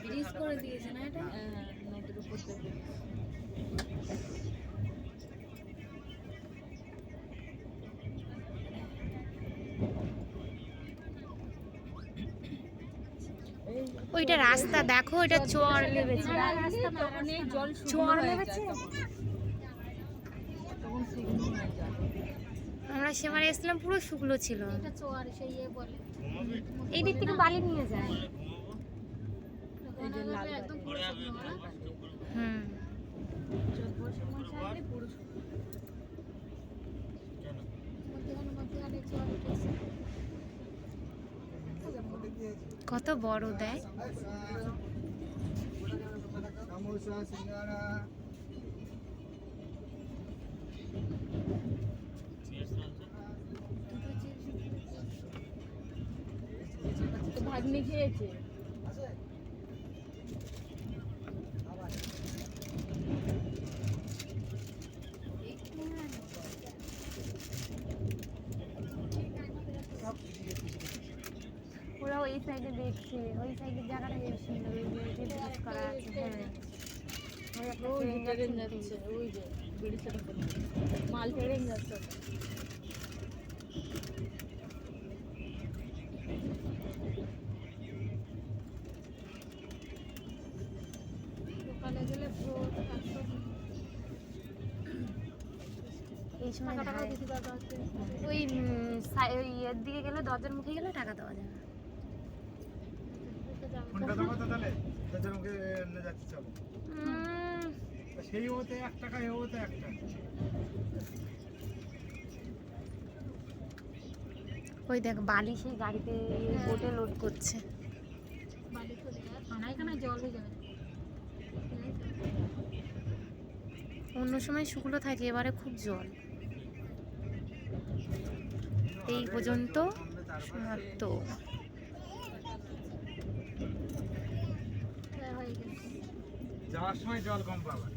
Bridge করে দিয়েছে না এটা? নদীর উপর থেকে। ওইটা রাস্তা দেখো, এটা চর লেগেছে, চর লেগেছে। আমরা সেবারে এসেছিলাম পুরো শুকনো ছিল। এই দিক থেকে বালি নিয়ে যায়। হুম, কত বড় দেয়। ভাগ্নি খেয়েছে। ওরা ওই সাইডে দেখছে, ওই সাইডের জায়গাটা বেশ সুন্দর, ওই যে ব্রিজ করা আছে। হ্যাঁ, ওই যে ট্রেন যাচ্ছে, ওই যে ব্রিজের উপর মাল ট্রেন যাচ্ছে। সকালে গেলে এই সময় ওই ইয়ের দিকে গেলে, দরজার মুখে গেলে টাকা দেওয়া যাবে। সেই হতে 1 টাকা, এ হতে 1 টাকা। ওই দেখ বালি সেই গাড়িতে বোটে লোড করছে। জল হয়ে যাবে। অন্য সময় শুকনো থাকে, এবারে খুব জল। এই পর্যন্ত সমাপ্ত। যাওয়ার সময় জল কম পাবে।